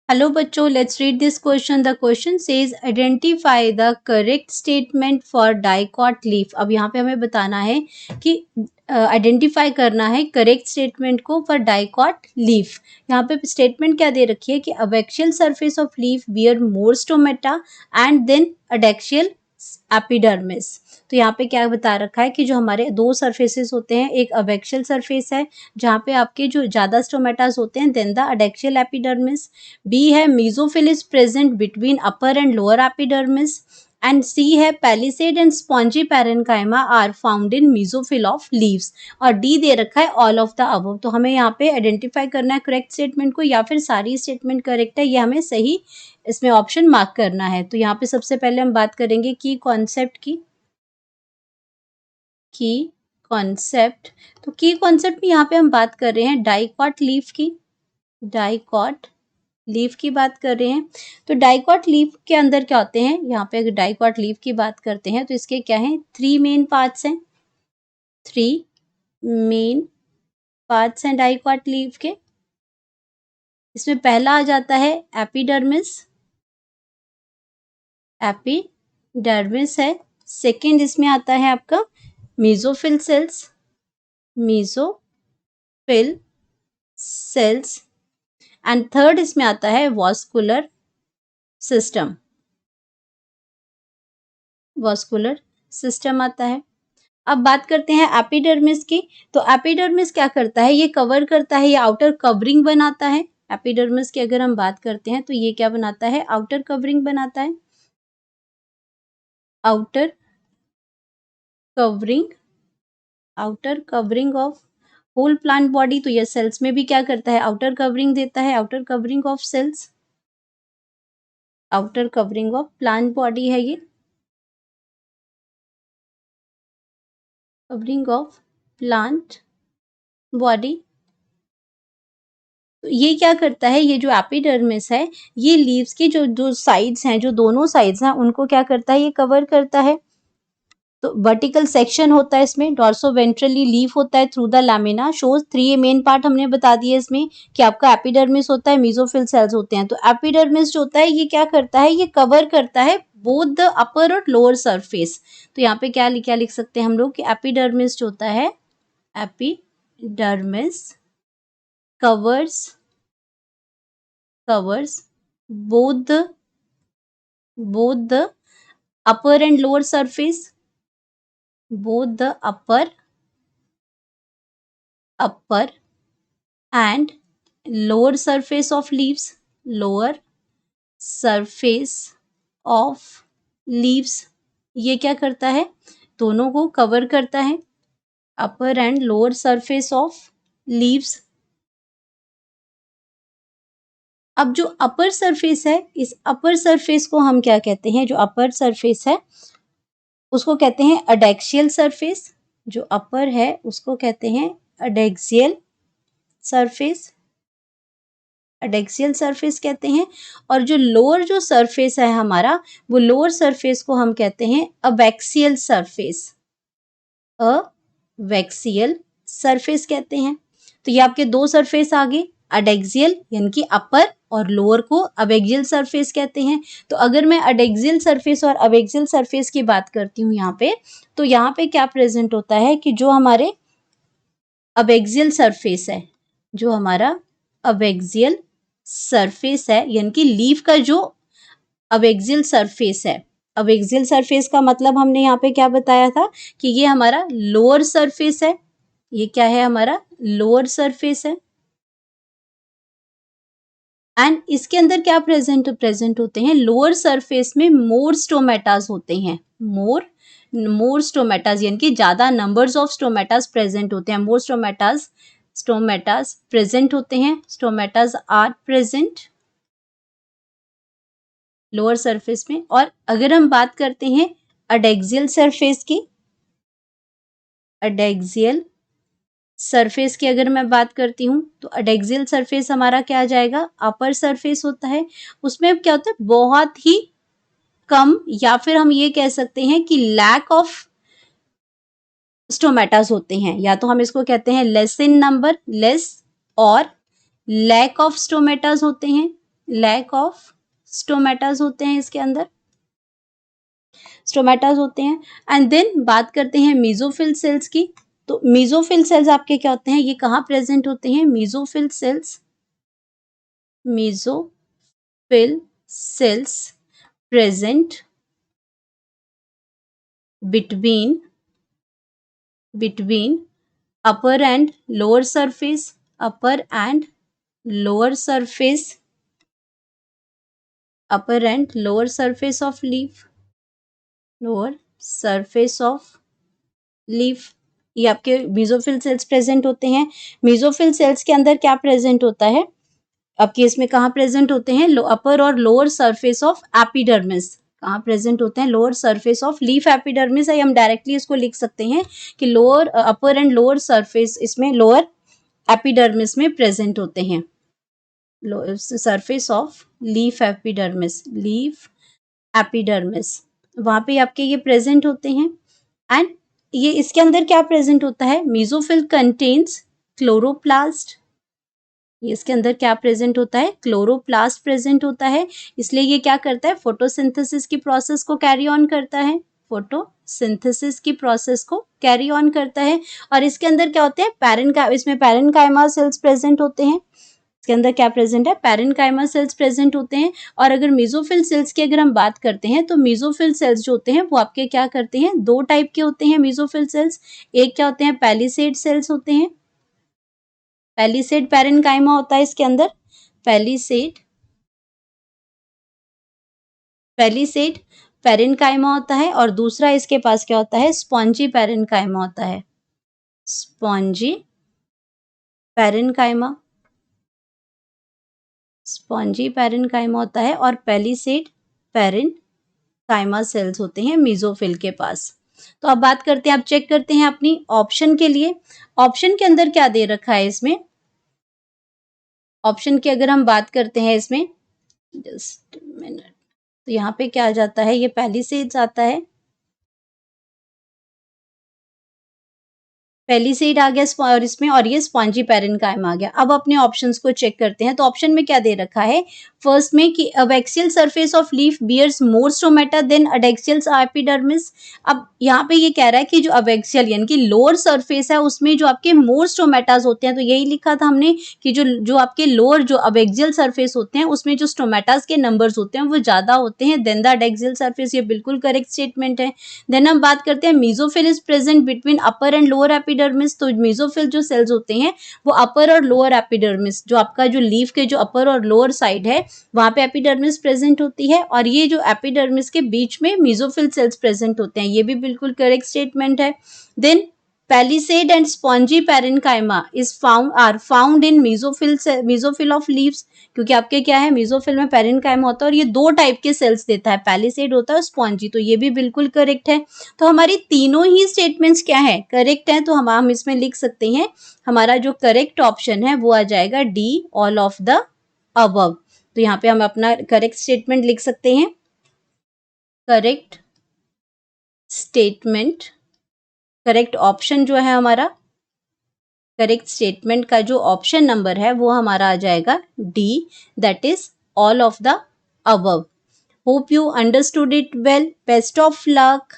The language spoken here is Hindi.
हेलो बच्चों, let's read this question. The question says identify the correct statement for dicot leaf. अब यहाँ पे हमें बताना है कि आइडेंटिफाई करना है करेक्ट स्टेटमेंट को फॉर डाइकॉट लीफ। यहाँ पे स्टेटमेंट क्या दे रखी है कि abaxial surface of leaf bear more stomata and then adaxial epidermis. तो यहाँ पे क्या बता रखा है कि जो हमारे दो सरफेसेस होते हैं, एक अबैक्सियल सरफेस है जहाँ पे आपके जो ज़्यादा स्टोमेटास होते हैं, then the adaxial epidermis. B है mesophyll is present between upper and lower epidermis. And C है palisade and spongy parenchyma are found in mesophyll of leaves. और D दे रखा है ऑल ऑफ द अबव। तो हमें यहाँ पे आइडेंटिफाई करना है करेक्ट स्टेटमेंट को, या फिर सारी स्टेटमेंट करेक्ट है, ये हमें सही इसमें ऑप्शन मार्क करना है। तो यहाँ पे सबसे पहले हम बात करेंगे की कॉन्सेप्ट की। कॉन्सेप्ट, तो की कॉन्सेप्ट में यहाँ पे हम बात कर रहे हैं डाइकॉट लीफ की। डाइकॉट लीफ की बात कर रहे हैं। तो डाइकॉट लीफ के अंदर क्या होते हैं, यहाँ पे अगर डाइकॉट लीफ की बात करते हैं तो इसके क्या हैं, 3 मेन पार्ट्स हैं। 3 मेन पार्ट्स हैं डाइकॉट लीफ के। इसमें पहला आ जाता है एपिडर्मिस। एपिडर्मिस है। सेकंड इसमें आता है आपका mesophyll cells. Mesophyll cells. And third इसमें आता है वॉस्कुलर सिस्टम। वॉस्कुलर सिस्टम आता है। अब बात करते हैं एपिडर्मिस की। तो एपिडर्मिस क्या करता है, ये कवर करता है, ये आउटर कवरिंग बनाता है। एपिडर्मिस की अगर हम बात करते हैं तो ये क्या बनाता है, आउटर कवरिंग बनाता है। Outer covering, outer covering of whole plant body. तो ये सेल्स में भी क्या करता है, आउटर कवरिंग देता है, outer covering of cells. Outer covering of plant body है ये, कवरिंग ऑफ प्लांट बॉडी। तो ये क्या करता है, ये जो एपिडर्मिस है, ये लीव्स की जो जो साइड्स हैं, जो दोनों साइड्स हैं, उनको क्या करता है, ये कवर करता है। तो वर्टिकल सेक्शन होता है इसमें, डॉर्सो वेंट्रली लीफ होता है through the lamina. Shows 3 main part हमने बता दिए इसमें कि आपका एपिडर्मिस होता है, मेसोफिल सेल्स होते हैं। तो एपिडर्मिस जो होता है ये क्या करता है, ये कवर करता है बोथ द अपर और लोअर सरफेस। तो यहाँ पे क्या लिख सकते हैं हम लोग कि एपिडर्मिस जो होता है, epidermis covers both the upper and lower surface, both the upper and lower surface of leaves, lower surface of leaves। ये क्या करता है, दोनों को कवर करता है, upper and lower surface of leaves। अब जो अपर सरफेस है, इस अपर सरफेस को हम क्या कहते हैं, जो अपर सरफेस है उसको कहते हैं अडेक्सियल सरफेस। जो अपर है उसको कहते हैं अडेक्सियल सरफेस, अडेक्सियल सरफेस कहते हैं। और जो लोअर जो सरफेस है हमारा, वो लोअर सरफेस को हम कहते हैं अबैक्सियल सरफेस, अबैक्सियल सरफेस कहते हैं। तो ये आपके दो सरफेस आ गए, अडेक्सियल यानी कि अपर, और लोअर को अबैक्सियल सरफेस कहते हैं। तो अगर मैं अडेक्सियल सरफेस और अबैक्सियल सरफेस की बात करती हूँ यहाँ पे, तो यहाँ पे क्या प्रेजेंट होता है कि जो हमारे अबैक्सियल सरफेस है, जो हमारा अबैक्सियल सरफेस है, यानी कि लीफ का जो अबैक्सियल सरफेस है, अबैक्सियल सरफेस का मतलब हमने यहाँ पे क्या बताया था कि ये हमारा लोअर सरफेस है। ये क्या है, हमारा लोअर सरफेस है। एंड इसके अंदर क्या प्रेजेंट होते हैं, लोअर सरफेस में मोर स्टोमेटास होते हैं। मोर स्टोमेटास यानी कि ज्यादा नंबर्स ऑफ स्टोमेटास प्रेजेंट होते हैं। मोर स्टोमेटास प्रेजेंट होते हैं। Stomatas are present lower surface में। और अगर हम बात करते हैं अडेक्सियल सरफेस की, अडेक्सियल सरफेस की अगर मैं बात करती हूँ, तो अडेक्सियल सरफेस हमारा क्या आ जाएगा, अपर सरफेस होता है। उसमें क्या होता है, बहुत ही कम, या फिर हम ये कह सकते हैं कि लैक ऑफ स्टोमेटास होते हैं। या तो हम इसको कहते हैं लेस इन नंबर, लेस और लैक ऑफ स्टोमेटास होते हैं, लैक ऑफ स्टोमेटास होते हैं इसके अंदर, स्टोमेटास होते हैं। एंड देन बात करते हैं मीजोफिल सेल्स की। तो मीजोफिल सेल्स आपके क्या होते हैं, ये कहाँ प्रेजेंट होते हैं, mesophyll cells, mesophyll cells present between upper and lower surface, upper and lower surface, upper and lower surface of leaf, lower surface of leaf। ये आपके मीजोफिल सेल्स प्रेजेंट होते हैं। मीजोफिल सेल्स के अंदर क्या प्रेजेंट होता है आपके, इसमें कहाँ प्रेजेंट होते हैं, अपर और लोअर सरफेस ऑफ एपिडर्मिस, कहाँ प्रेजेंट होते हैं, lower surface of leaf epidermis है। हम डायरेक्टली इसको लिख सकते हैं कि lower upper and lower surface, इसमें लोअर एपिडर्मिस में प्रेजेंट होते हैं, surface of leaf epidermis, leaf epidermis वहां पे आपके ये प्रेजेंट होते हैं। एंड ये इसके अंदर क्या प्रेजेंट होता है, मीजोफिल कंटेन्स क्लोरोप्लास्ट, ये इसके अंदर क्या प्रेजेंट होता है, क्लोरोप्लास्ट प्रेजेंट होता है। इसलिए ये क्या करता है, फोटोसिंथेसिस की प्रोसेस को कैरी ऑन करता है, फोटोसिंथेसिस की प्रोसेस को कैरी ऑन करता है। और इसके अंदर क्या होते हैं, इसमें पैरेनकाइमा सेल्स प्रेजेंट होते हैं, इसके अंदर क्या प्रेजेंट है, पैरेनकाइमा सेल्स प्रेजेंट होते हैं। और अगर मीजोफिल सेल्स की अगर हम बात करते हैं तो मीजोफिल सेल्स जो होते हैं वो आपके क्या करते हैं, दो टाइप के होते हैं मीजोफिल सेल्स। एक क्या होते हैं, पैलिसेड सेल्स होते हैं, पैलिसेड पैरेनकाइमा होता है इसके अंदर, पैलिसेड पैरेनकाइमा होता है। और दूसरा इसके पास क्या होता है, स्पॉन्जी पैरेनकाइमा होता है, स्पॉन्जी पैरेनकाइमा, स्पॉन्जी पैरेनकाइमा होता है। और पैलिसेड पैरेनकाइमा सेल्स होते हैं मीजोफिल के पास। तो अब बात करते हैं, अब चेक करते हैं अपनी ऑप्शन के लिए, ऑप्शन के अंदर क्या दे रखा है इसमें, ऑप्शन की अगर हम बात करते हैं इसमें, जस्ट मिनट, तो यहाँ पे क्या आ जाता है, ये पैलिसेड्स आता है, पैलिसेड आ गया और इसमें, और ये स्पॉन्जी पैरेनकाइमा आ गया। अब अपने ऑप्शंस को चेक करते हैं। तो ऑप्शन में क्या दे रखा है, फर्स्ट में कि abaxial surface of leaf bears more stomata than adaxial epidermis. अब यहाँ पे ये कह रहा है कि जो अवेक्सियल यानी कि लोअर सरफेस है उसमें जो आपके मोर स्टोमेटाज होते हैं, तो यही लिखा था हमने कि जो आपके लोअर जो अवेक्सियल सरफेस होते हैं उसमें जो स्टोमेटाज के नंबर्स होते हैं वो ज्यादा होते हैं देन द अडेक्सियल सरफेस। ये बिल्कुल करेक्ट स्टेटमेंट है। देन हम बात करते हैं, mesophyll is present between upper and lower epidermis. तो मीजोफिल जो सेल्स होते हैं वो अपर और लोअर एपिडर्मिस, जो आपका जो लीफ के जो अपर और लोअर साइड है वहां पे एपिडर्मिस प्रेजेंट होती है, और ये जो एपिडर्मिस के बीच में मीजोफिल सेल्स प्रेजेंट होते हैं। ये भी बिल्कुल करेक्ट स्टेटमेंट है। Then palisade and spongy parenchyma are found in mesophyll of leaves, क्योंकि आपके क्या है, मीजोफिल में पैरेनकाइमा होता है और ये दो टाइप के सेल्स देता है, पैलिसेड होता है और स्पॉन्जी। तो ये भी बिल्कुल करेक्ट है। तो हमारी तीनों ही स्टेटमेंट्स क्या है, करेक्ट है। तो हम इसमें लिख सकते हैं, हमारा जो करेक्ट ऑप्शन है वो आ जाएगा D, all of the above. तो यहाँ पे हम अपना करेक्ट स्टेटमेंट लिख सकते हैं, करेक्ट स्टेटमेंट, करेक्ट ऑप्शन जो है हमारा, करेक्ट स्टेटमेंट का जो ऑप्शन नंबर है वो हमारा आ जाएगा D, that is all of the above. Hope you understood it well, best of luck.